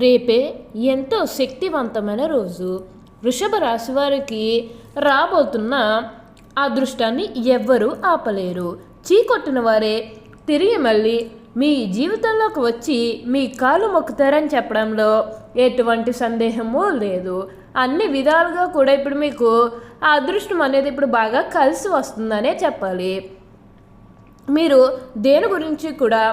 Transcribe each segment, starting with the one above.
రేపే ఎంతో శక్తివంతమైన రోజు. వృషభ రాశి వారికి రాబోతున్న అదృష్టాన్ని ఎవ్వరూ ఆపలేరు. చీకొట్టిన వారే తిరిగి మళ్ళీ మీ జీవితంలోకి వచ్చి మీ కాలు మొక్కుతారని చెప్పడంలో ఎటువంటి సందేహము లేదు. అన్ని విధాలుగా కూడా ఇప్పుడు మీకు ఆ అదృష్టం అనేది ఇప్పుడు బాగా కలిసి వస్తుందనే చెప్పాలి. మీరు దేని గురించి కూడా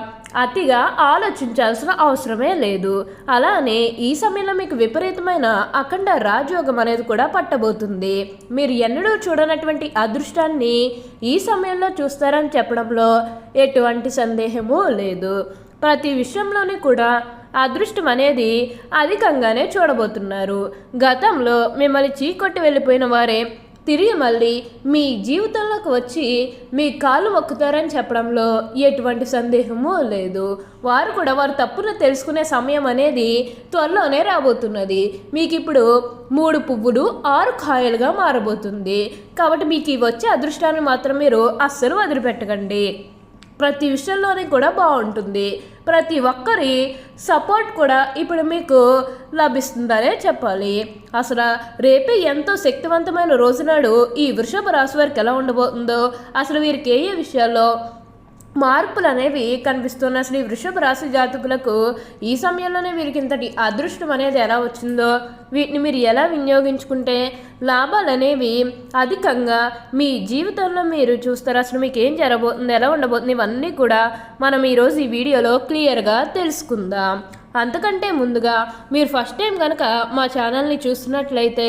అతిగా ఆలోచించాల్సిన అవసరమే లేదు. అలానే ఈ సమయంలో మీకు విపరీతమైన అఖండ రాజయోగం అనేది కూడా పట్టబోతుంది. మీరు ఎన్నడూ చూడనటువంటి అదృష్టాన్ని ఈ సమయంలో చూస్తారని చెప్పడంలో ఎటువంటి సందేహము లేదు. ప్రతి విషయంలోని కూడా అదృష్టం అనేది అధికంగానే చూడబోతున్నారు. గతంలో మిమ్మల్ని చీకొట్టి వెళ్ళిపోయిన వారే తిరిగి మళ్ళీ మీ జీవితంలోకి వచ్చి మీ కాళ్ళు మొక్కుతారని చెప్పడంలో ఎటువంటి సందేహము లేదు. వారు కూడా వారు తప్పును తెలుసుకునే సమయం అనేది త్వరలోనే రాబోతున్నది. మీకు ఇప్పుడు 3 పువ్వులు 6 కాయలుగా మారబోతుంది. కాబట్టి మీకు వచ్చే అదృష్టాన్ని మాత్రం మీరు అస్సలు వదిలిపెట్టకండి. ప్రతి విషయంలోనే కూడా బాగుంటుంది. ప్రతి ఒక్కరి సపోర్ట్ కూడా ఇప్పుడు మీకు లభిస్తుందనే చెప్పాలి. అసలు రేపే ఎంతో శక్తివంతమైన రోజునాడు ఈ వృషభ రాశి వారికి ఎలా ఉండబోతుందో, అసలు వీరికి ఏ విషయాల్లో మార్పులు అనేవి కనిపిస్తున్నాయి, అసలు ఈ వృషభ రాశి జాతకులకు ఈ సమయంలోనే వీరికి ఇంతటి అదృష్టం అనేది ఎలా వచ్చిందో, వీటిని మీరు ఎలా వినియోగించుకుంటే లాభాలు అనేవి అధికంగా మీ జీవితంలో మీరు చూస్తారు, అసలు మీకు ఏం జరగబోతుంది, ఎలా ఉండబోతుంది, ఇవన్నీ కూడా మనం ఈరోజు ఈ వీడియోలో క్లియర్గా తెలుసుకుందాం. అంతకంటే ముందుగా మీరు ఫస్ట్ టైం కనుక మా ఛానల్ని చూస్తున్నట్లయితే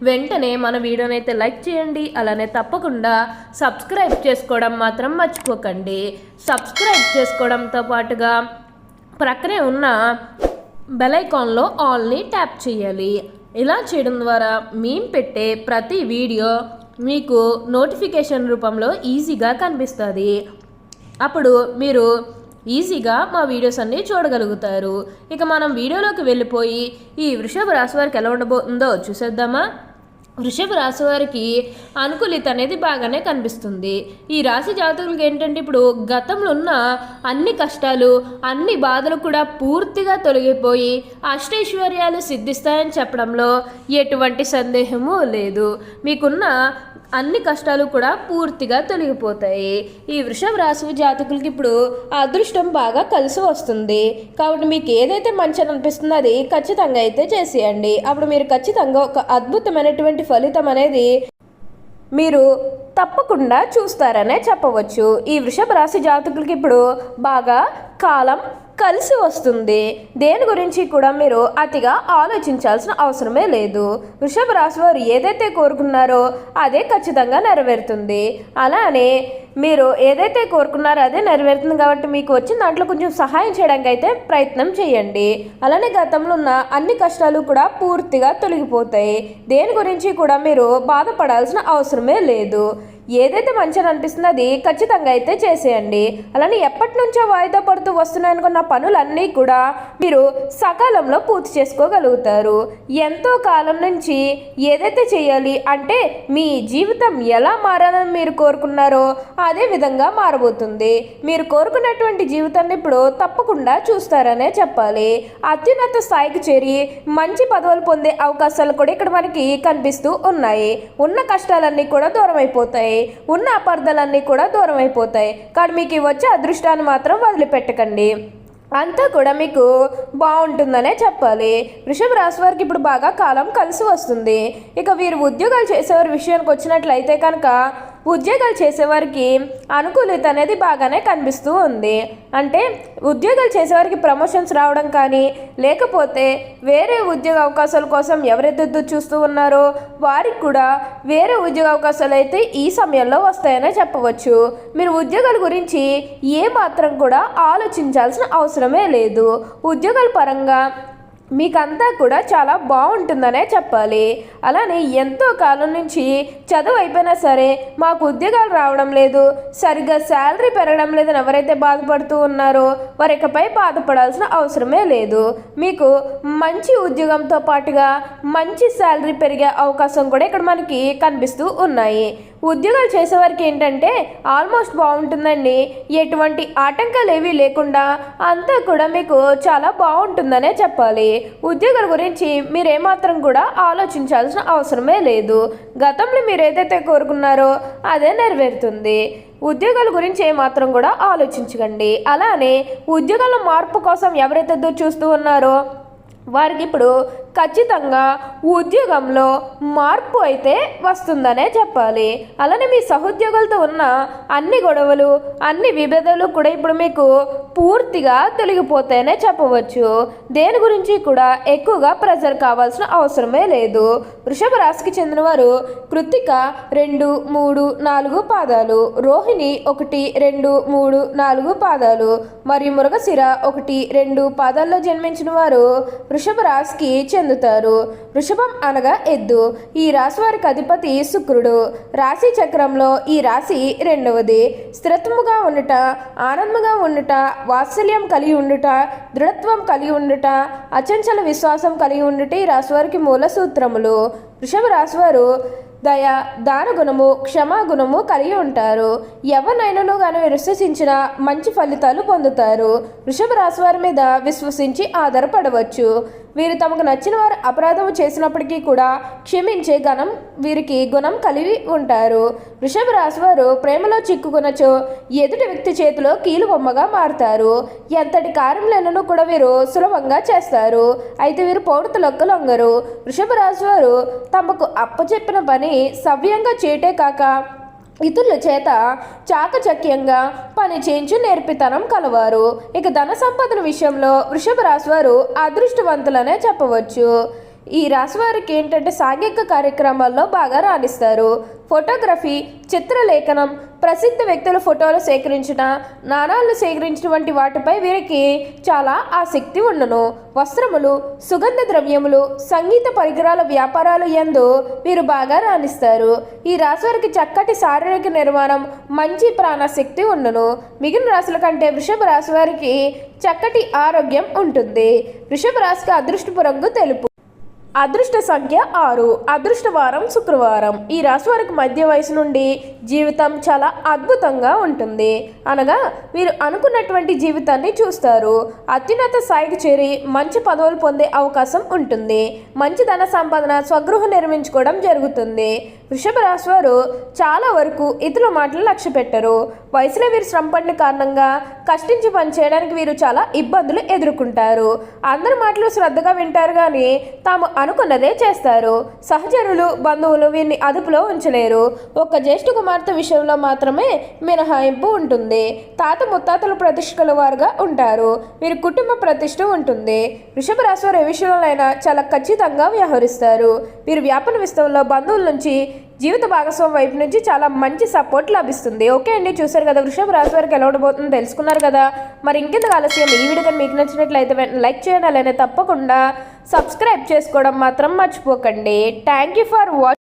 వెంటనే మన వీడియోని అయితే లైక్ చేయండి. అలానే తప్పకుండా సబ్స్క్రైబ్ చేసుకోవడం మాత్రం మర్చిపోకండి. సబ్స్క్రైబ్ చేసుకోవడంతో పాటుగా ప్రక్కనే ఉన్న బెల్ ఐకాన్లో ఆల్ని ట్యాప్ చేయాలి. ఇలా చేయడం ద్వారా మేము పెట్టే ప్రతి వీడియో మీకు నోటిఫికేషన్ రూపంలో ఈజీగా కనిపిస్తుంది. అప్పుడు మీరు ఈజీగా మా వీడియోస్ అన్నీ చూడగలుగుతారు. ఇక మనం వీడియోలోకి వెళ్ళిపోయి ఈ వృషభ రాశి వారికి ఎలా ఉండబోతుందో చూసేద్దామా. వృషభ రాశి వారికి అనుకూలిత అనేది బాగానే కనిపిస్తుంది. ఈ రాశి జాతకులకి ఏంటంటే ఇప్పుడు గతంలో ఉన్న అన్ని కష్టాలు అన్ని బాధలు కూడా పూర్తిగా తొలగిపోయి అష్టైశ్వర్యాలు సిద్ధిస్తాయని చెప్పడంలో ఎటువంటి సందేహము లేదు. మీకున్న అన్ని కష్టాలు కూడా పూర్తిగా తొలగిపోతాయి. ఈ వృషభ రాశి జాతకులకి ఇప్పుడు అదృష్టం బాగా కలిసి వస్తుంది. కాబట్టి మీకు ఏదైతే మంచి అనిపిస్తుందో అది ఖచ్చితంగా అయితే చేసేయండి. అప్పుడు మీరు ఖచ్చితంగా ఒక అద్భుతమైనటువంటి ఫలితం అనేది మీరు తప్పకుండా చూస్తారనే చెప్పవచ్చు. ఈ వృషభ రాశి జాతకులకి ఇప్పుడు బాగా కాలం కలిసి వస్తుంది. దేని గురించి కూడా మీరు అతిగా ఆలోచించాల్సిన అవసరమే లేదు. వృషభ రాశి వారు ఏదైతే కోరుకున్నారో అదే ఖచ్చితంగా నెరవేరుతుంది. అలానే మీరు ఏదైతే కోరుకున్నారో అదే నెరవేరుతుంది. కాబట్టి మీకు వచ్చిన దాంట్లో కొంచెం సహాయం చేయడానికి అయితే ప్రయత్నం చేయండి. అలానే గతంలో ఉన్న అన్ని కష్టాలు కూడా పూర్తిగా తొలగిపోతాయి. దేని గురించి కూడా మీరు బాధపడాల్సిన అవసరమే లేదు. ఏదైతే మంచిగా అనిపిస్తుందో అది ఖచ్చితంగా అయితే చేసేయండి. అలానే ఎప్పటి నుంచో వాయిదా పడుతూ వస్తున్నాయనుకున్న పనులన్నీ కూడా మీరు సకాలంలో పూర్తి చేసుకోగలుగుతారు. ఎంతో కాలం నుంచి ఏదైతే చేయాలి అంటే మీ జీవితం ఎలా మారాలని మీరు కోరుకున్నారో అదే విధంగా మారబోతుంది. మీరు కోరుకున్నటువంటి జీవితాన్ని ఇప్పుడు తప్పకుండా చూస్తారనే చెప్పాలి. అత్యున్నత స్థాయికి చేరి మంచి పదవులు పొందే అవకాశాలు కూడా ఇక్కడ మనకి కనిపిస్తూ ఉన్నాయి. ఉన్న కష్టాలన్నీ కూడా దూరం అయిపోతాయి. ఉన్న అపార్థాలన్నీ కూడా దూరం అయిపోతాయి. కానీ మీకు వచ్చే అదృష్టాన్ని మాత్రం వదిలిపెట్టకండి. అంతా కూడా మీకు బాగుంటుందనే చెప్పాలి. వృషభ రాశి వారికి ఇప్పుడు బాగా కాలం కలిసి వస్తుంది. ఇక వీరు ఉద్యోగాలు చేసేవారి విషయానికి వచ్చినట్లయితే కనుక ఉద్యోగాలు చేసేవారికి అనుకూలిత అనేది బాగానే కనిపిస్తూ ఉంది. అంటే ఉద్యోగాలు చేసేవారికి ప్రమోషన్స్ రావడం కానీ లేకపోతే వేరే ఉద్యోగ అవకాశాల కోసం ఎవరెదురు చూస్తూ ఉన్నారో వారికి కూడా వేరే ఉద్యోగ అవకాశాలు అయితే ఈ సమయంలో వస్తాయనే చెప్పవచ్చు. మీరు ఉద్యోగాల గురించి ఏ మాత్రం కూడా ఆలోచించాల్సిన అవసరమే లేదు. ఉద్యోగాల పరంగా మీకంతా కూడా చాలా బాగుంటుందనే చెప్పాలి. అలానే ఎంతో కాలం నుంచి చదువు అయిపోయినా సరే మాకు ఉద్యోగాలు రావడం లేదు, సరిగ్గా శాలరీ పెరగడం లేదని ఎవరైతే బాధపడుతూ ఉన్నారో వారి ఇకపై బాధపడాల్సిన అవసరమే లేదు. మీకు మంచి ఉద్యోగంతో పాటుగా మంచి శాలరీ పెరిగే అవకాశం కూడా ఇక్కడ మనకి కనిపిస్తూ ఉన్నాయి. ఉద్యోగాలు చేసేవారికి ఏంటంటే ఆల్మోస్ట్ బాగుంటుందండి. ఎటువంటి ఆటంకాలు ఏవీ లేకుండా అంతా కూడా మీకు చాలా బాగుంటుందనే చెప్పాలి. ఉద్యోగాల గురించి మీరేమాత్రం కూడా ఆలోచించాల్సిన అవసరమే లేదు. గతంలో మీరు ఏదైతే కోరుకున్నారో అదే నెరవేరుతుంది. ఉద్యోగాల గురించి ఏమాత్రం కూడా ఆలోచించకండి. అలానే ఉద్యోగాల మార్పు కోసం ఎవరైతే ఎదురు చూస్తూ ఉన్నారో వారికి ఇప్పుడు ఖచ్చితంగా ఉద్యోగంలో మార్పు అయితే వస్తుందనే చెప్పాలి. అలానే మీ సహోద్యోగులతో ఉన్న అన్ని గొడవలు, అన్ని విభేదాలు కూడా ఇప్పుడు మీకు పూర్తిగా తొలగిపోతాయనే చెప్పవచ్చు. దేని గురించి కూడా ఎక్కువగా ప్రెజర్ కావాల్సిన అవసరమే లేదు. వృషభ రాశికి చెందినవారు కృత్తిక 2, 3, 4 పాదాలు, రోహిణి 1, 2, 3, 4 పాదాలు మరియు మృగశిర 1, 2 పాదాల్లో జన్మించిన వారు వృషభ రాశికి చెందుతారు. వృషభం అనగా ఎద్దు. ఈ రాశి వారికి అధిపతి శుక్రుడు. రాశి చక్రంలో ఈ రాశి 2వది. స్థిరత్వముగా ఉండుట, ఆనందంగా ఉండుట, వాత్సల్యం కలిగి ఉండుట, దృఢత్వం కలిగి ఉండుట, అచంచల విశ్వాసం కలిగి ఉండుట ఈ రాశి వారికి మూల సూత్రములు. వృషభ రాశి వారు దయ, దానగుణము, క్షమాగుణము కలిగి ఉంటారు. ఎవరినైనాను కానీ విశ్వసించిన మంచి ఫలితాలు పొందుతారు. వృషభ రాశి వారి మీద విశ్వసించి ఆధారపడవచ్చు. వీరు తమకు నచ్చిన వారు అపరాధం చేసినప్పటికీ కూడా క్షమించే వీరికి గుణం కలిగి ఉంటారు. వృషభ రాశి వారు ప్రేమలో చిక్కుకునచో ఎదుటి వ్యక్తి చేతిలో కీలు బొమ్మగా మారుతారు. ఎంతటి కార్యములను కూడా వీరు సులభంగా చేస్తారు. అయితే వీరు పౌడతలకు లొంగరు. వృషభ రాశి వారు తమకు అప్పచెప్పిన పని సవ్యంగా చేయటే కాక ఇతరుల చేత చాకచక్యంగా పని చేయించు నేర్పితనం కలవారు. ఇక ధన సంపదన విషయంలో వృషభ రాశి వారు అదృష్టవంతులనే చెప్పవచ్చు. ఈ రాశి వారికి ఏంటంటే సాంఘిక కార్యక్రమాల్లో బాగా రాణిస్తారు. ఫోటోగ్రఫీ, చిత్రలేఖనం, ప్రసిద్ధ వ్యక్తుల ఫోటోలు సేకరించిన, నాణాలను సేకరించిన వంటి వాటిపై వీరికి చాలా ఆసక్తి ఉండను. వస్త్రములు, సుగంధ ద్రవ్యములు, సంగీత పరికరాల వ్యాపారాలు యందు వీరు బాగా రాణిస్తారు. ఈ రాశి వారికి చక్కటి శారీరక నిర్మాణం, మంచి ప్రాణశక్తి ఉండను. మిగిలిన రాశుల కంటే వృషభ రాశి వారికి చక్కటి ఆరోగ్యం ఉంటుంది. వృషభ రాశికి అదృష్టపు రంగు తెలుపు. అదృష్ట సంఖ్య 6. అదృష్ట వారం శుక్రవారం. ఈ రాశి వారికి మధ్య వయసు నుండి జీవితం చాలా అద్భుతంగా ఉంటుంది. అనగా వీరు అనుకున్నటువంటి జీవితాన్ని చూస్తారు. అత్యున్నత స్థాయికి చేరి మంచి పదవులు పొందే అవకాశం ఉంటుంది. మంచి ధన సంపాదన, స్వగృహం నిర్మించుకోవడం జరుగుతుంది. వృషభ రాశి వారు చాలా వరకు ఇతరుల మాటలు లక్ష్య పెట్టరు. వయసులో వీరు శ్రమ పడిన కారణంగా కష్టించి పని చేయడానికి వీరు చాలా ఇబ్బందులు ఎదుర్కొంటారు. అందరి మాటలు శ్రద్ధగా వింటారు కానీ తాము అనుకున్నదే చేస్తారు. సహచరులు, బంధువులు వీరిని అదుపులో ఉంచలేరు. ఒక్క జ్యేష్ఠ కుమార్తె విషయంలో మాత్రమే మినహాయింపు ఉంటుంది. తాత ముత్తాతల ప్రతిష్ఠల వారుగా ఉంటారు. వీరి కుటుంబ ప్రతిష్ఠ ఉంటుంది. వృషభ రాశి వారు ఏ విషయంలోనైనా చాలా ఖచ్చితంగా వ్యవహరిస్తారు. వీరు వ్యాపార విషయంలో బంధువుల నుంచి, జీవిత భాగస్వామి వైపు నుంచి చాలా మంచి సపోర్ట్ లభిస్తుంది. ఓకే అండి, చూసారు కదా వృషభ రాశి వారికి ఎలా ఉండబోతుందో తెలుసుకున్నారు కదా. మరి ఇంకెందుకు ఆలస్యం, ఈ వీడియో కానీ మీకు నచ్చినట్లయితే లైక్ చేయండి. అలానే తప్పకుండా సబ్స్క్రైబ్ చేసుకోవడం మాత్రం మర్చిపోకండి. Thank you for watching.